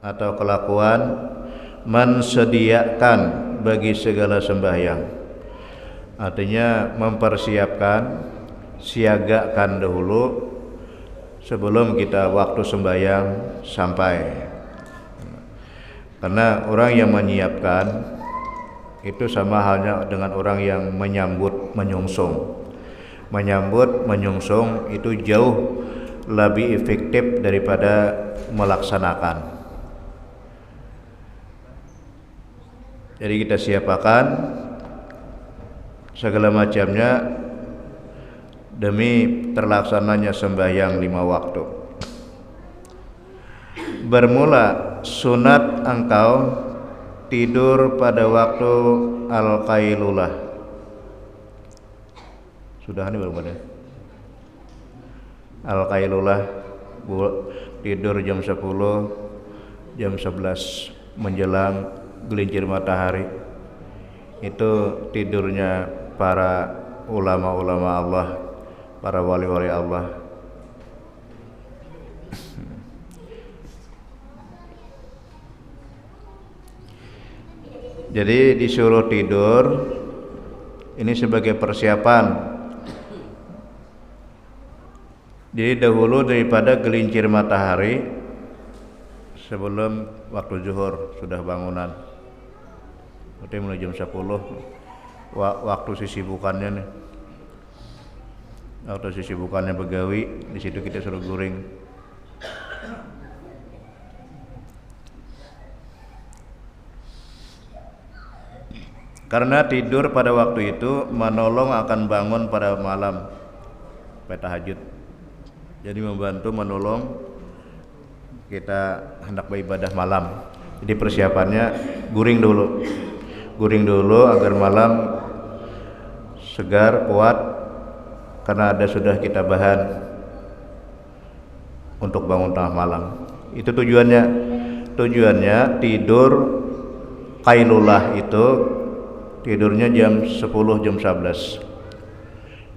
atau kelakuan mensediakan bagi segala sembahyang. Artinya mempersiapkan, siagakan dahulu sebelum kita waktu sembahyang sampai. Karena orang yang menyiapkan itu sama halnya dengan orang yang menyambut menyongsong. Menyambut menyongsong itu jauh lebih efektif daripada melaksanakan. Jadi kita siapkan segala macamnya demi terlaksananya sembahyang 5 waktu. Bermula sunat engkau tidur pada waktu al-qailulah. Sudah ini belum ada? Al-qailulah tidur jam 10, jam 11 menjelang gelincir matahari. Itu tidurnya para ulama-ulama Allah, para wali-wali Allah. Jadi disuruh tidur ini sebagai persiapan. Jadi dahulu daripada gelincir matahari, sebelum waktu zuhur sudah bangunan. Berarti mulai jam 10 waktu sisibukannya nih. Waktu sisibukannya begawi, di situ kita suruh guring. Karena tidur pada waktu itu menolong akan bangun pada malam, pada tahajud. Jadi membantu menolong kita hendak beribadah malam. Jadi persiapannya guring dulu agar malam segar, kuat, karena ada sudah kita bahan untuk bangun tengah malam. Itu tujuannya tidur qailulah itu tidurnya jam 10, jam 11.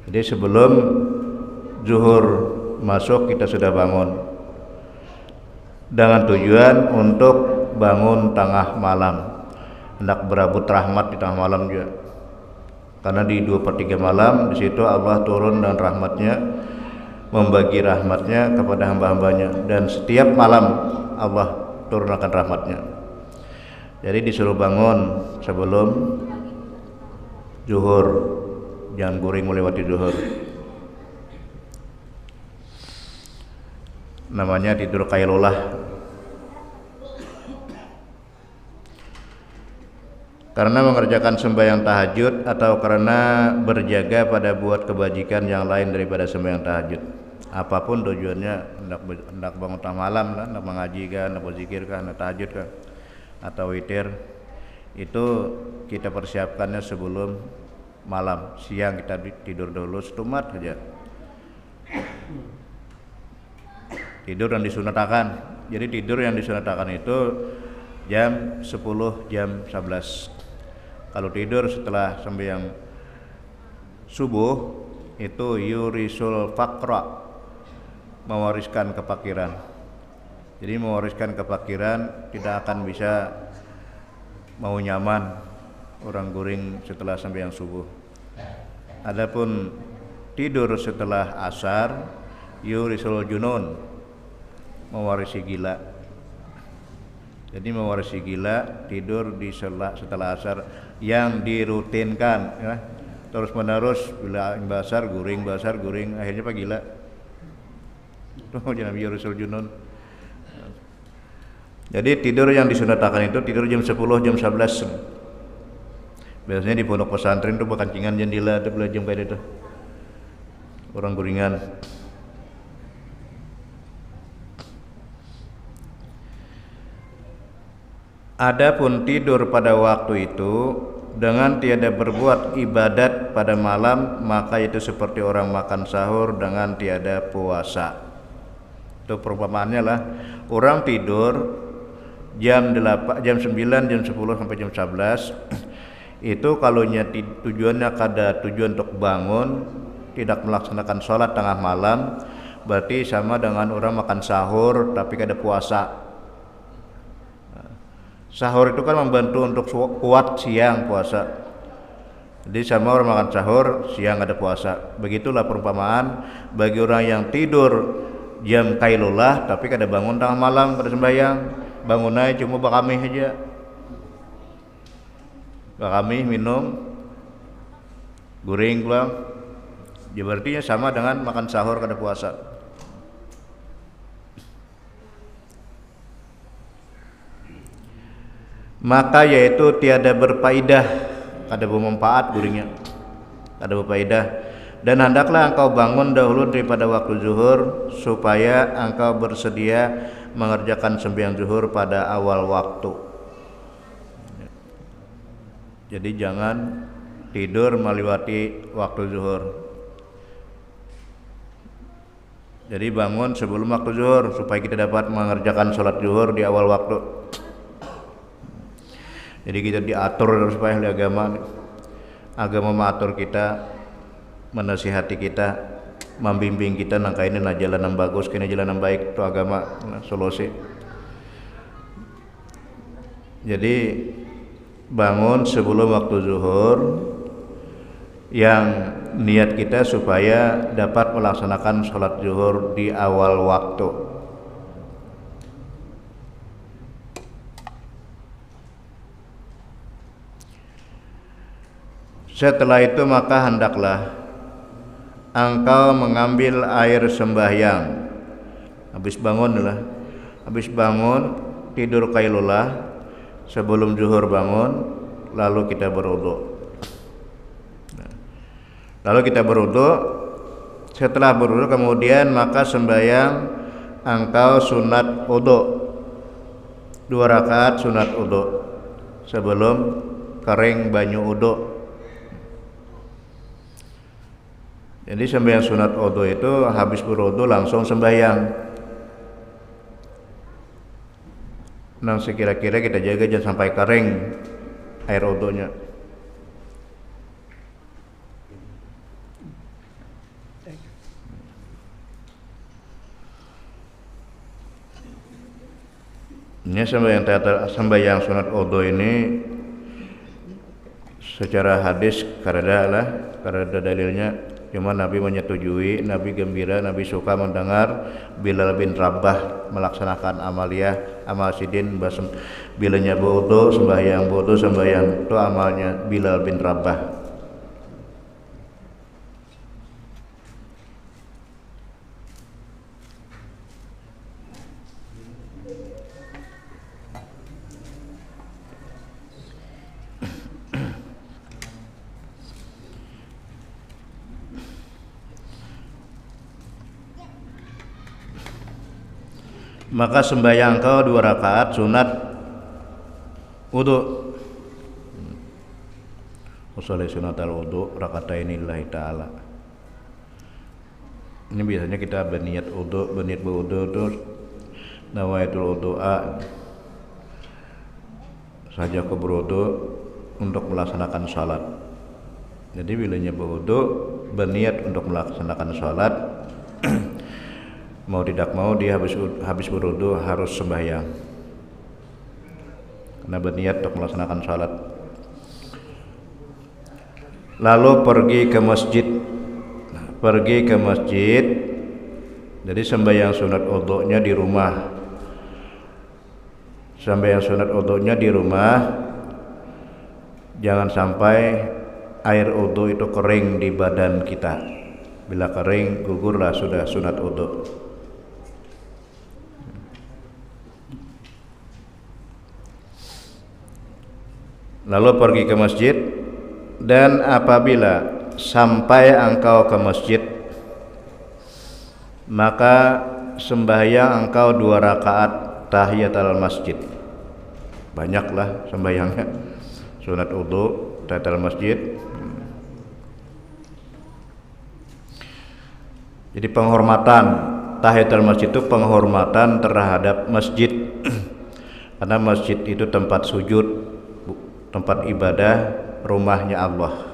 Jadi sebelum zuhur masuk kita sudah bangun, dengan tujuan untuk bangun tengah malam, hendak berabut rahmat di tengah malam juga. Karena di 2/3 malam di situ Allah turun dan rahmatnya, membagi rahmatnya kepada hamba-hambanya, dan setiap malam Allah turunkan rahmatnya. Jadi disuruh bangun sebelum zuhur, jangan guring melewati zuhur. Namanya tidur qailulah. Karena mengerjakan sembahyang tahajud atau karena berjaga pada buat kebajikan yang lain daripada sembahyang tahajud. Apapun tujuannya, hendak bangun tengah malam lah, hendak mengaji kan, hendak berzikir kan, hendak tahajud kan, atau witir, itu kita persiapkannya sebelum malam. Siang kita tidur dulu setumat saja. Tidur yang disunatakan. Jadi tidur yang disunatakan itu jam 10, jam 11. Kalau tidur setelah sembahyang subuh itu yurisul faqra, mewariskan kefakiran. Jadi mewariskan kefakiran, tidak akan bisa mau nyaman orang guring setelah sembahyang subuh. Adapun tidur setelah asar yurisul junun, mewarisi gila. Jadi mewarisi gila, tidur di setelah asar yang dirutinkan ya. Terus menerus, bila basar guring, akhirnya apa gila. Tuh jangan yurisul junun. Jadi tidur yang disunatakan itu tidur jam 10, jam 11. Biasanya di pondok pesantren tuh bekancingan jendela tuh jam kayak itu. Orang guringan. Adapun tidur pada waktu itu dengan tiada berbuat ibadat pada malam, maka itu seperti orang makan sahur dengan tiada puasa. Itu perumpamaannya lah, orang tidur jam 8, jam 9, jam 10 sampai jam 11. Itu kalau tujuannya kada tujuan untuk bangun, tidak melaksanakan sholat tengah malam, berarti sama dengan orang makan sahur tapi kada puasa. Sahur itu kan membantu untuk kuat siang puasa. Jadi sama orang makan sahur, siang ada puasa. Begitulah perumpamaan bagi orang yang tidur jam kailulah tapi kada bangun tengah malam pada sembahyang, bangun aja cuma bakami aja. Bakami minum guring pulang. Ya berarti sama dengan makan sahur kada puasa. Maka yaitu tiada berfaedah, kada bermanfaat guringnya, kada berfaedah. Dan hendaklah engkau bangun dahulu daripada waktu zuhur supaya engkau bersedia mengerjakan sembahyang zuhur pada awal waktu. Jadi jangan tidur melewati waktu zuhur. Jadi bangun sebelum waktu zuhur supaya kita dapat mengerjakan sholat zuhur di awal waktu. Jadi kita diatur supaya agama mengatur kita, menasihati kita, membimbing kita nangka ini na jalan yang bagus, kini jalan yang baik itu agama solusi. Jadi bangun sebelum waktu zuhur yang niat kita supaya dapat melaksanakan sholat zuhur di awal waktu. Setelah itu maka hendaklah engkau mengambil air sembahyang. Habis bangun tidur kailulah sebelum zuhur bangun, lalu kita berwudu. Setelah berwudu kemudian maka sembahyang engkau sunat wudu 2 rakaat sunat wudu sebelum kering banyu wudu. Jadi sembahyang sunat wudu itu habis berwudu langsung sembahyang. Nah sekira-kira kita jaga jangan sampai kering air wudunya. Ini sembahyang sunat wudu ini secara hadis karena ada dalilnya. Cuma Nabi menyetujui, Nabi gembira, Nabi suka mendengar Bilal bin Rabah melaksanakan amal sidin bilanya wudu sembahyang itu amalnya Bilal bin Rabah. Maka sembahyang kau 2 rakaat sunat wudu. Usolli sunatal wudu rakataini lillahi ta'ala. Ini biasanya kita berniat berwudu terus nawaitul wudu'a saja ke berwudu untuk melaksanakan salat. Jadi bilanya berwudu berniat untuk melaksanakan salat mau tidak mau dia habis berwudu harus sembahyang karena berniat untuk melaksanakan salat. Lalu pergi ke masjid. Jadi sembahyang sunat wudunya di rumah. Jangan sampai air wudu itu kering di badan kita. Bila kering gugurlah sudah sunat wudu. Lalu pergi ke masjid, dan apabila sampai engkau ke masjid maka sembahyang engkau 2 rakaat tahiyatul masjid. Banyaklah sembahyangnya sunat wudu tahiyatul masjid. Jadi penghormatan tahiyatul masjid itu penghormatan terhadap masjid karena masjid itu tempat sujud, tempat ibadah, rumahnya Allah.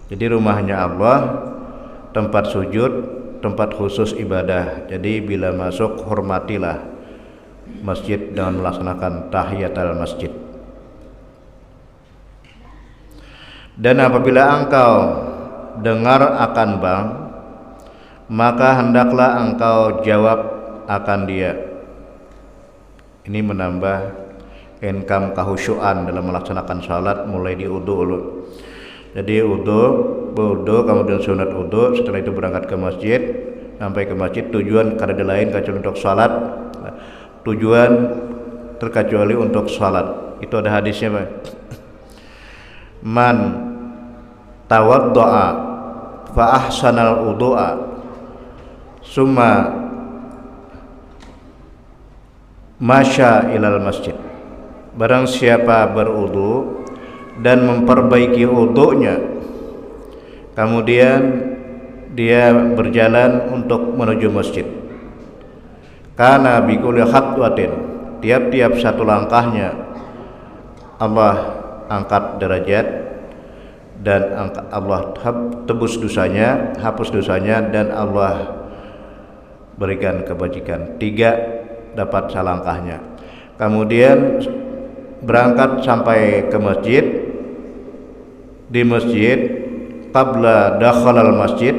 Jadi rumahnya Allah, tempat sujud, tempat khusus ibadah. Jadi bila masuk hormatilah masjid dengan melaksanakan tahiyatul masjid. Dan apabila engkau dengar akan bank, maka hendaklah engkau jawab akan dia. Ini menambah income kehusyuan dalam melaksanakan salat, mulai di wudu dulu. Jadi wudu, kemudian sunat wudu, setelah itu berangkat ke masjid, sampai ke masjid tujuan kada lain kecuali untuk salat. Tujuan terkecuali untuk salat. Itu ada hadisnya, Pak. Man tawaddo'a fa ahsanal wudu'a summa masya ilal masjid. Barang siapa berwudu dan memperbaiki wudunya, kemudian dia berjalan untuk menuju masjid, kana bi kulli khatwatin, tiap-tiap satu langkahnya Allah angkat derajat dan Allah tebus dosanya, hapus dosanya, dan Allah berikan kebajikan. 3 dapat salangkahnya. Kemudian berangkat sampai ke masjid. Di masjid, qabla dakhalal masjid,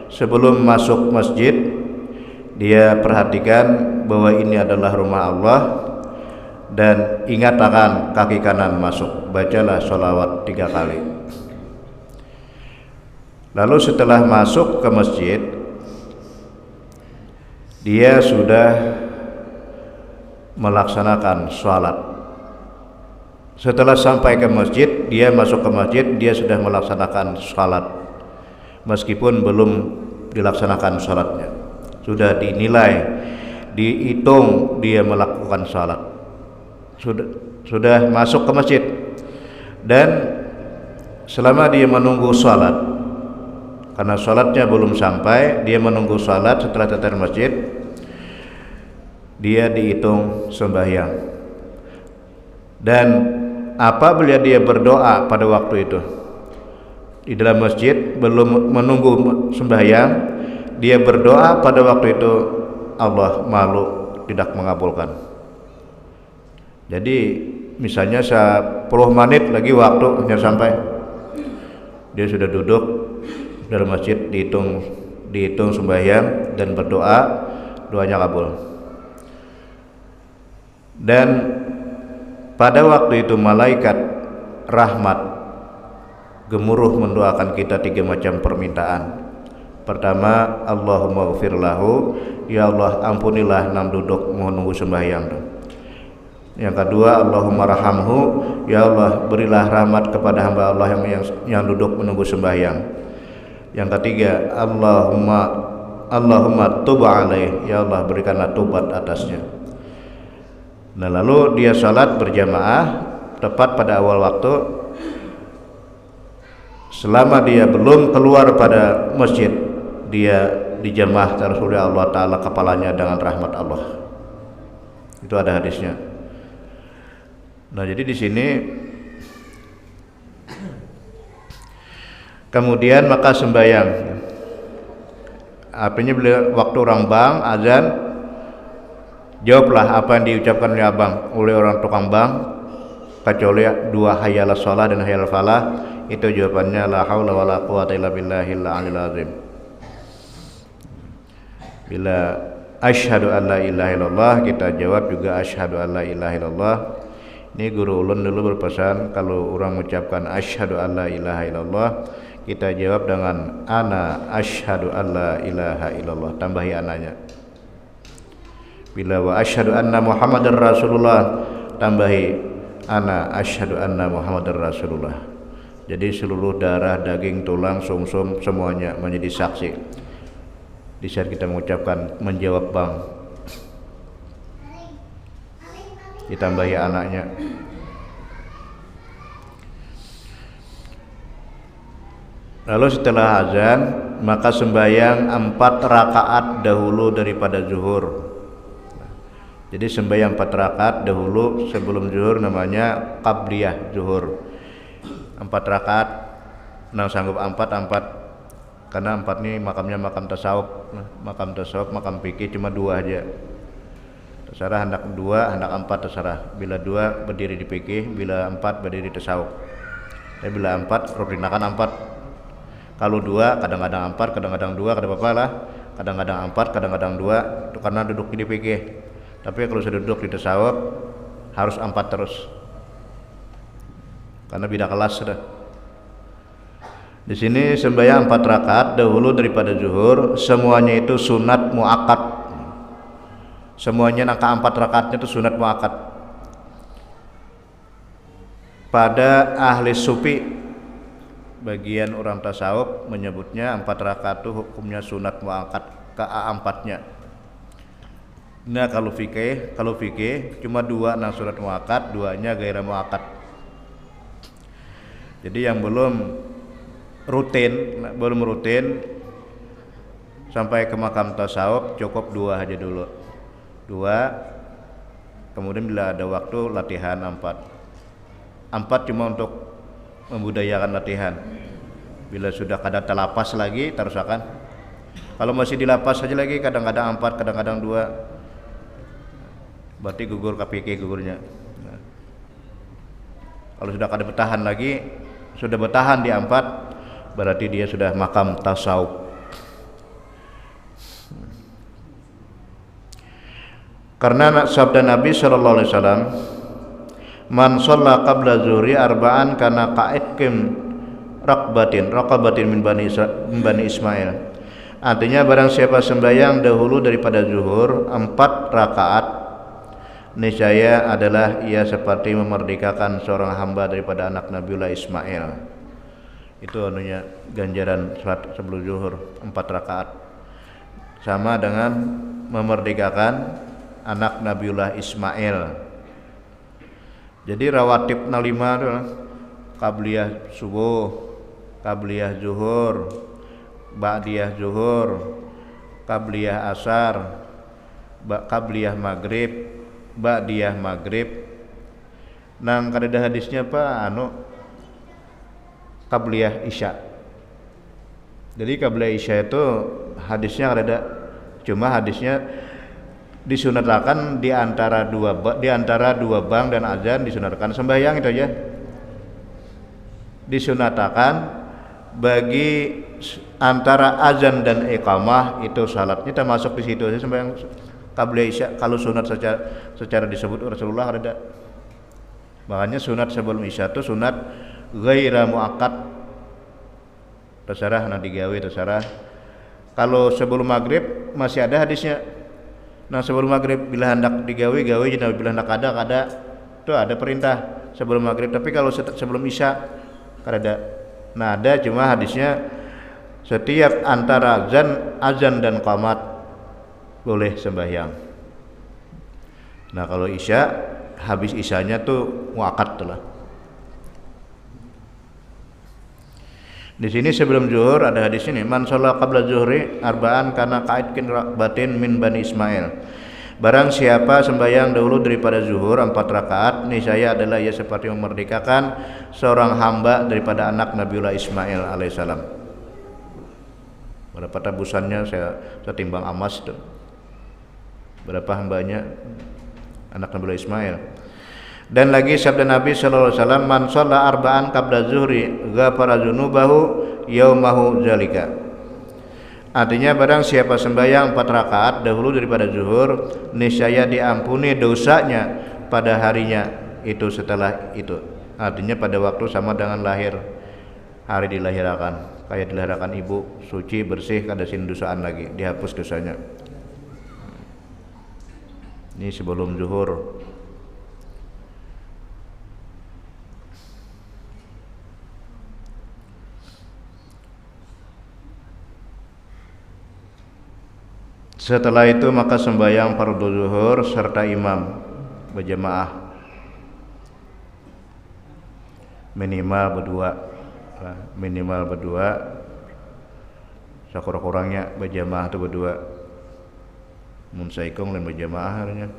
sebelum masuk masjid, dia perhatikan bahwa ini adalah rumah Allah, dan ingat akan kaki kanan masuk. Bacalah sholawat 3 kali. Lalu setelah masuk ke masjid, dia sudah melaksanakan sholat. Setelah sampai ke masjid, dia masuk ke masjid, dia sudah melaksanakan sholat, meskipun belum dilaksanakan sholatnya. Sudah dinilai, dihitung dia melakukan sholat. Sudah masuk ke masjid, dan selama dia menunggu sholat, karena sholatnya belum sampai, dia menunggu sholat. Setelah tatar masjid, dia dihitung sembahyang. Dan apabila dia berdoa pada waktu itu di dalam masjid, belum menunggu sembahyang, dia berdoa pada waktu itu, Allah malu tidak mengabulkan. Jadi misalnya 10 menit lagi waktunya sampai, dia sudah duduk dalam masjid, dihitung sembahyang dan berdoa, doanya kabul. Dan pada waktu itu malaikat rahmat gemuruh mendoakan kita 3 macam permintaan. Pertama, Allahumma ghfir lahu, ya Allah ampunilah nam duduk menunggu sembahyang. Yang kedua, Allahumma rahamhu, ya Allah berilah rahmat kepada hamba Allah yang duduk menunggu sembahyang. Yang ketiga, Allahumma tub alaih, ya Allah berikanlah tobat atasnya. Nah, lalu dia salat berjamaah tepat pada awal waktu. Selama dia belum keluar pada masjid, dia dijamah terus oleh Allah Ta'ala kepalanya dengan rahmat Allah. Itu ada hadisnya. Nah, jadi di sini kemudian maka sembahyang. Artinya bila waktu orang bang azan, jawablah apa yang diucapkan oleh abang, oleh orang tukang bang, kecuali 2 hayyalah shalah dan hayyal falah. Itu jawabannya la haula wala quwata illa billahil aliyil azim. Bila asyhadu an la ilaha illallah, kita jawab juga asyhadu an la ilaha illallah. Ini guru ulun dulu berpesan, kalau orang mengucapkan asyhadu an la ilaha illallah, kita jawab dengan ana asyhadu an la ilaha illallah, tambahi ananya. Bila wa asyhadu anna muhammadar rasulullah, tambahi ana asyhadu anna muhammadar rasulullah. Jadi seluruh darah, daging, tulang, sumsum semuanya menjadi saksi di saat kita mengucapkan menjawab bang. Ditambahi anaknya. Lalu setelah azan, maka sembahyang 4 rakaat dahulu daripada zuhur. Jadi sembahyang 4 rakaat dahulu sebelum zuhur namanya qabliyah zuhur. 4 rakaat, nang sanggup 4, karena 4 ini makamnya makam tasawuf, makam fikih cuma 2 aja. terserah, hendak 2, hendak 4 terserah. Bila 2 berdiri di fikih, bila 4 berdiri di tasawuf. Tapi bila 4 rukinakan 4. Kalau 2 kadang-kadang 4, kadang-kadang 2, kada apa-apa lah. Kadang-kadang 4, kadang-kadang 2 itu karena duduk di fikih. Tapi kalau sudah duduk di tasawuf harus 4 terus. Karena beda kelas sudah. Di sini sembahyang 4 rakaat dahulu daripada zuhur, semuanya itu sunat muakkad. Semuanya angka 4 rakaatnya itu sunat muakkad. Pada ahli sufi, bagian orang tasawuf menyebutnya 4 rakaat itu hukumnya sunat muakkad ke A4-nya. Nah kalau fikih cuma 2 nang sunat muakkad, 2-nya gairah muakkad. Jadi yang belum rutin sampai ke makam tasawuf cukup 2 aja dulu. 2, kemudian bila ada waktu latihan 4 cuma untuk membudayakan latihan. Bila sudah kada terlapas lagi terusakan. Kalau masih dilapas saja lagi kadang-kadang 4, kadang-kadang 2, berarti gugur KPK gugurnya. Nah, kalau sudah kada bertahan lagi, sudah bertahan di 4, berarti dia sudah makam tasawuf. Karena sabda Nabi sallallahu alaihi wasallam, man shalla qabla zuhri arba'an kana qa'idkim raqabatin min bani Ismail. Artinya barang siapa sembahyang dahulu daripada zuhur 4 rakaat, niscaya adalah ia seperti memerdekakan seorang hamba daripada anak Nabiullah Ismail. Itu anunya ganjaran salat sebelum zuhur 4 rakaat. Sama dengan memerdekakan anak Nabiullah Ismail. Jadi rawatib 5 itu qabliyah subuh, qabliyah zuhur, ba'diyah zuhur, qabliyah asar, qabliyah maghrib, ba'diyah maghrib. Nang kada hadisnya apa qabliyah isya. Jadi qabliyah isya itu hadisnya kada, cuma hadisnya disunatkan di antara dua bang dan azan disunatkan sembahyang itu aja. Disunatkan bagi antara azan dan iqamah itu salatnya termasuk di situ aja sembahyang qabliyah isya. Kalau sunat secara disebut Rasulullah ada. Makanya sunat sebelum isya itu sunat ghaira muakkad. Terserah nanti digawe terserah. Kalau sebelum maghrib masih ada hadisnya. Nah sebelum maghrib bila hendak digawe jadi bila hendak kada itu ada perintah sebelum maghrib. Tapi kalau sebelum isya kada ada. Nah ada cuma hadisnya setiap antara azan dan qamat boleh sembahyang. Nah kalau isya habis isyanya tuh muakkad telah. Di sini sebelum zuhur ada hadis ini, man shalla qabla zuhri arba'an kana qa'idkin raqbatin min bani Ismail. Barang siapa sembahyang dahulu daripada zuhur 4 rakaat, niscaya adalah ia seperti memerdekakan seorang hamba daripada anak Nabiullah Ismail alaihissalam. Berapa tabusannya saya timbang amas tuh. Berapa hambanya anak Nabiullah Ismail. Dan lagi sabda Nabi sallallahu alaihi wasallam, man shalla arba'an qabla zuhri ghafara dzunubahu yaumahu zalika. Artinya barang siapa sembahyang 4 rakaat dahulu daripada zuhur, niscaya diampuni dosanya pada harinya itu setelah itu. Artinya pada waktu sama dengan lahir, hari dilahirkan, kayak dilahirkan ibu, suci, bersih, kada sin dosaan lagi, dihapus dosanya. Ini sebelum zuhur. Setelah itu maka sembahyang fardhu zuhur serta imam berjamaah minimal berdua sekurang-kurangnya berjamaah itu berdua mun saikong lain berjamaah harusnya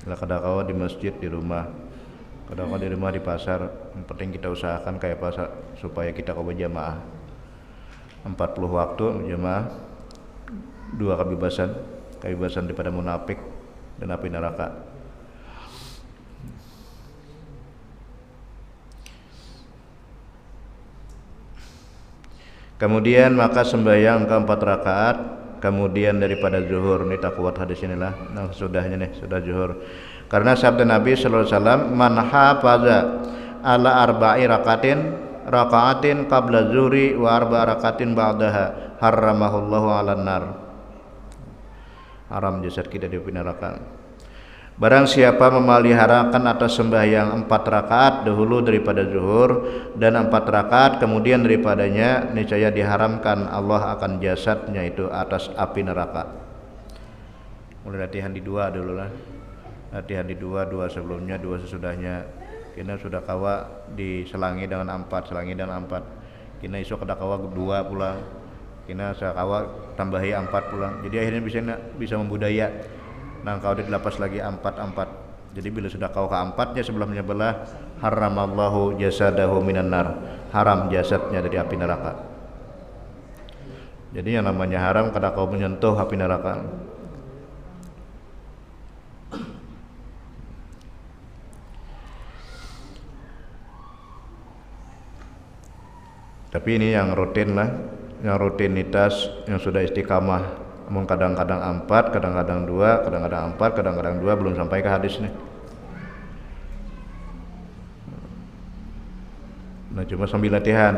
lah kadang-kadang di masjid, di rumah, kadang-kadang di rumah, di pasar. Yang penting kita usahakan kayak pasar supaya kita kau berjamaah 40 waktu berjamaah dua kebebasan daripada munafik dan api neraka. Kemudian maka sembahyang ke 4 rakaat kemudian daripada zuhur. Ini tak kuat hadis inilah. Nah, sudahnya nih, sudah zuhur. Karena sabda Nabi sallallahu alaihi wasallam, "Man hafaza ala arba'i raka'atin qabla zuhri wa arba' rakatin ba'daha harramahullahu 'alan nar." Haram jasad kita di neraka. Barang siapa memeliharakan atas sembahyang 4 rakaat dahulu daripada zuhur dan 4 rakaat kemudian daripadanya, niscaya diharamkan Allah akan jasadnya itu atas api neraka. Mulai latihan di 2 dulu lah. Latihan di 2 sebelumnya, 2 sesudahnya. Kina sudah kawa diselangi dengan 4, selangi dengan 4. Kina isok ada kawa 2 pula. Kina sakawa tambahi 4 pula. Jadi akhirnya bisa membudaya. Nah kau dilapas lagi 4. Jadi bila sudah kau ke 4-nya sebelumnya belah, haramallahu jasadahu minan nar. Haram jasadnya dari api neraka. Jadi yang namanya haram karena kau menyentuh api neraka. Tapi ini yang rutin lah, yang rutinitas, yang sudah istiqamah. Namun kadang-kadang 4, kadang-kadang 2, kadang-kadang 4, kadang-kadang 2, belum sampai ke hadis nih. Nah cuma sambil latihan.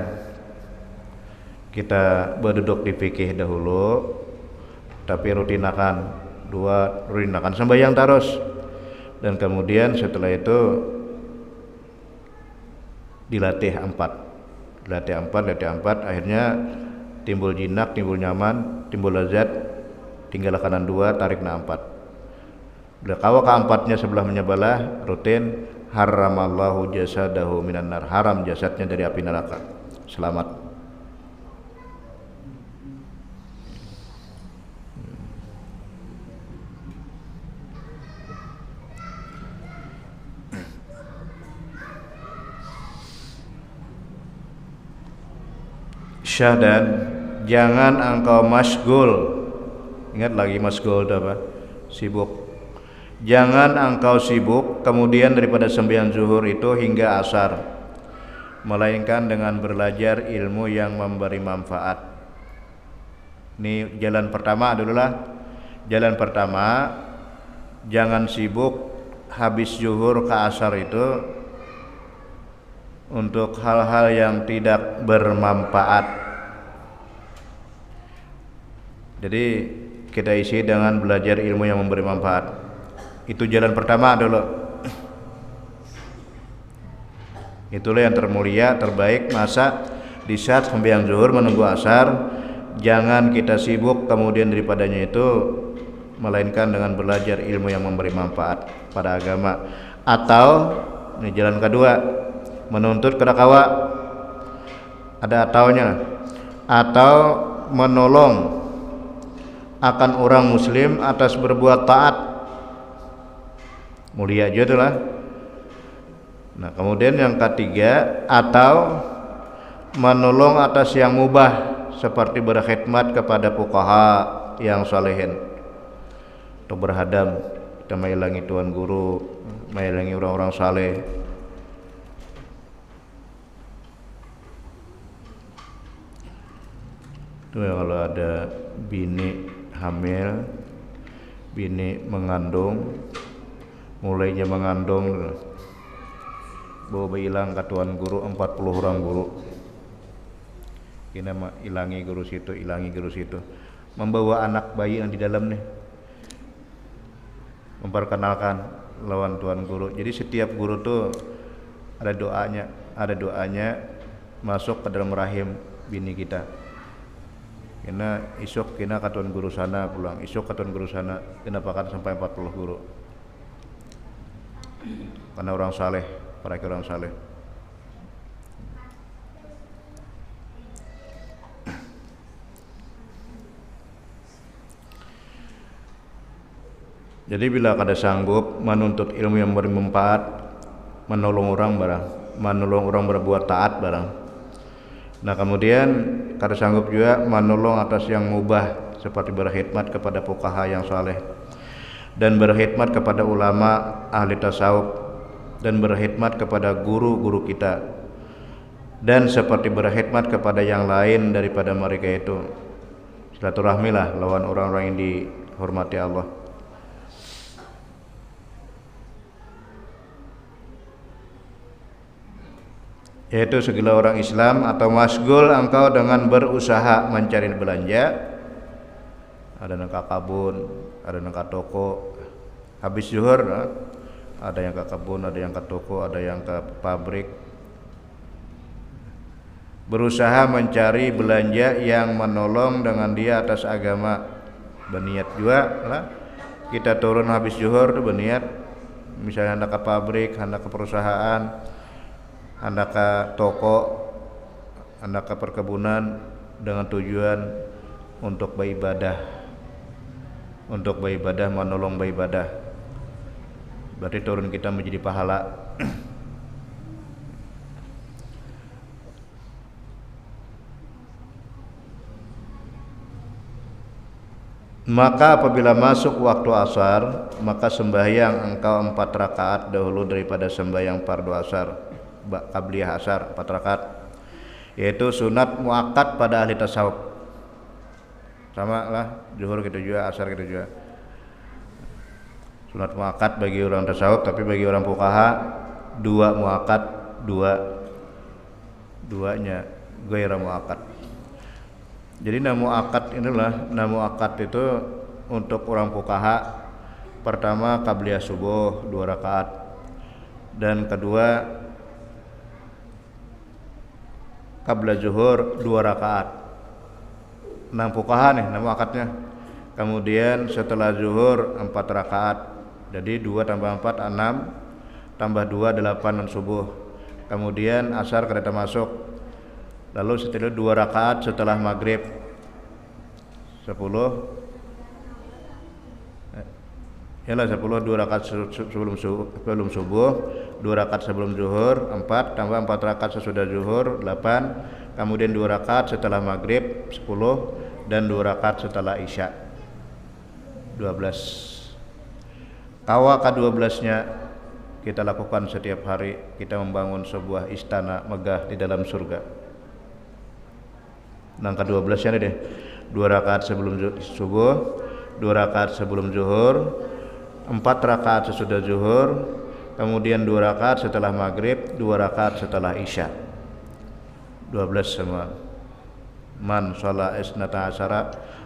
Kita berduduk di fikih dahulu, tapi rutinakan sembahyang terus. Dan kemudian setelah itu dilatih 4, akhirnya timbul jinak, timbul nyaman, timbul lazat. Tinggal kanan 2, tarik na 4. Bila kawa ke 4-nya sebelah menyebelah, rutin haramallahu jasadahu minan nar. Haram jasadnya dari api neraka. Selamat. Syahdan, jangan engkau masgul. Ingat lagi masgul itu apa? Sibuk. Jangan engkau sibuk kemudian daripada sembahyang zuhur itu hingga asar, melainkan dengan belajar ilmu yang memberi manfaat. Ini jalan pertama dulu lah. Jalan pertama, jangan sibuk habis zuhur ke asar itu untuk hal-hal yang tidak bermanfaat. Jadi kita isi dengan belajar ilmu yang memberi manfaat. Itu jalan pertama dulu. Itulah yang termulia, terbaik. Masa di saat sembahyang zuhur menunggu asar, jangan kita sibuk kemudian daripadanya itu, melainkan dengan belajar ilmu yang memberi manfaat pada agama. Atau ini jalan kedua, menuntut kedakawa. Ada ataunya. Atau menolong akan orang muslim atas berbuat taat, mulia aja itulah. Nah kemudian yang ketiga, atau menolong atas yang mubah seperti berkhidmat kepada fuqaha yang salihin, atau berhadam, kita mailangi tuan guru, mailangi orang-orang saleh. Itu ya kalau ada bini hamil, bini mengandung, mulainya mengandung, bawa hilang ke tuan guru 40 orang guru. Kita ilangi guru situ, membawa anak bayi yang di dalam nih, memperkenalkan lawan tuan guru. Jadi setiap guru tuh ada doanya masuk ke dalam rahim bini kita. Kena isok kena katuan guru sana pulang, isok katuan guru sana, kena pakan sampai 40 guru. Karena orang saleh, para orang saleh. Jadi bila kada sanggup menuntut ilmu yang bermanfaat, menolong orang berbuat taat barang. Nah kemudian kada sanggup juga menolong atas yang mubah seperti berkhidmat kepada fuqaha yang saleh, dan berkhidmat kepada ulama ahli tasawuf, dan berkhidmat kepada guru-guru kita, dan seperti berkhidmat kepada yang lain daripada mereka itu. Silaturahmilah lawan orang-orang yang dihormati Allah. Yaitu segala orang Islam, atau masgul engkau dengan berusaha mencari belanja. Ada yang ke kabun, ada yang ke toko. Habis zuhur, ada yang ke kabun, ada yang ke toko, ada yang ke pabrik. Berusaha mencari belanja yang menolong dengan dia atas agama. Berniat juga lah. Kita turun habis zuhur tuh berniat, misalnya hendak ke pabrik, hendak ke perusahaan, hendak ke toko, hendak ke perkebunan, dengan tujuan untuk beribadah, menolong beribadah. Berarti turun kita menjadi pahala. Maka apabila masuk waktu asar, maka sembahyang engkau 4 rakaat dahulu daripada sembahyang fardu asar, qabliyah asar 4 rakaat, yaitu sunat muakkad pada ahli tasawuf. Sama lah, zuhur gitu juga, asar gitu juga. Sunat muakkad bagi orang tasawuf, tapi bagi orang fuqaha 2 muakkad, 2-nya ghairu muakkad. Jadi namu akad itu untuk orang fuqaha, pertama qabliyah subuh 2 rakaat, dan kedua qabla zuhur 2 rakaat. Nam fuqaha nih namu akadnya. Kemudian setelah zuhur 4 rakaat. Jadi 2 tambah 4 6, tambah 2 8 dan subuh. Kemudian asar kereta masuk. Lalu setelah 2 rakaat setelah maghrib 10, 10 2 rakaat sebelum subuh, 2 rakaat sebelum zuhur 4, tambah 4 rakaat sesudah zuhur 8, kemudian 2 rakaat setelah maghrib 10, dan 2 rakaat setelah isya 12. Kawa ke-12-nya kita lakukan setiap hari. Kita membangun sebuah istana megah di dalam surga. Yang ke-12 nya deh, 2 rakaat sebelum subuh, 2 rakaat sebelum zuhur, 4 rakaat sesudah zuhur, kemudian 2 rakaat setelah maghrib, 2 rakaat setelah isya. 12 semua. Man sholat isnata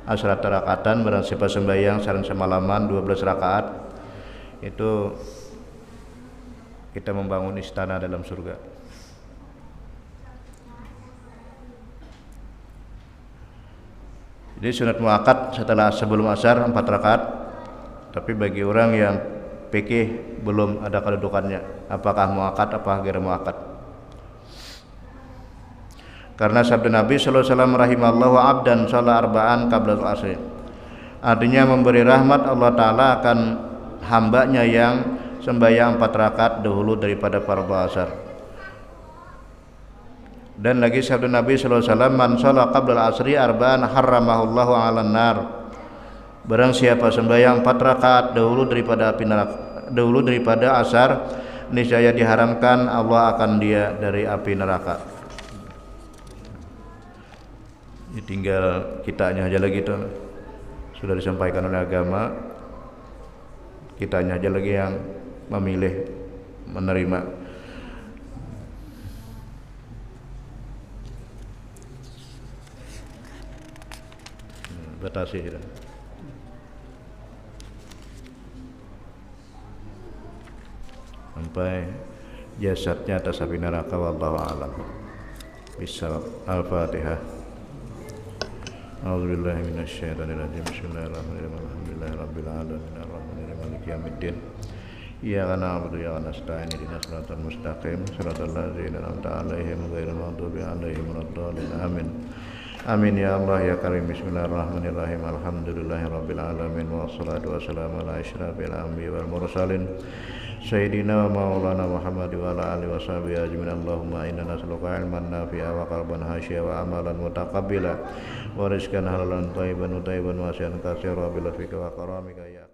asrata rakaatan, barang siapa sembahyang sareng semalaman 12 rakaat, itu kita membangun istana dalam surga. Jadi sunat muakkad setelah sebelum asar 4 rakaat. Tapi bagi orang yang fikih belum ada kedudukannya, apakah muakkad apa ghairu muakkad. Karena sabda Nabi sallallahu alaihi wasallam, rahimallahu abdan shalla arba'an qabla al-asr. Artinya memberi rahmat Allah taala akan hambanya yang sembahyang 4 rakaat dahulu daripada fardhu asar. Dan lagi sabda Nabi sallallahu alaihi wasallam, man shalla qabla al-asri arba'an harramahullahu 'alan nar. Barang siapa sembahyang 4 rakaat dahulu daripada api neraka, dahulu daripada asar, niscaya diharamkan Allah akan dia dari api neraka. Ini tinggal kitanya aja lagi tuh. Sudah disampaikan oleh agama, kitanya aja lagi yang memilih menerima. Batasi ya. Sampai jasadnya atas api neraka, wallahu a'lam. Bismillah. Al-Fatihah. A'udzubillahi minasyaitonir rajim. Bismillahirrahmanirrahim. Alhamdulillahirabbil alamin arrahmanirrahim maliki yaumiddin. Iyyaka na'budu wa iyyaka nasta'in ihdinas siratal mustaqim siratal ladzina an'amta 'alaihim ghairil maghdubi 'alaihim waladdallin. Amin. Amin ya Allah ya Karim. Bismillahirrahmanirrahim. Alhamdulillahirabbil alamin wassalatu wassalamu ala asyrafil anbiya'i wal mursalin Sayyidina wa maulana Muhammad wa ala alihi wa sahbihi ajma'in. Allahumma inna nas'aluka ilman nafi'a wa qalban khashi'a wa amalan mutaqabbila wa rizqan halalan thayyiban wa wasi'an katsiran wa bil afwika wa karamika ya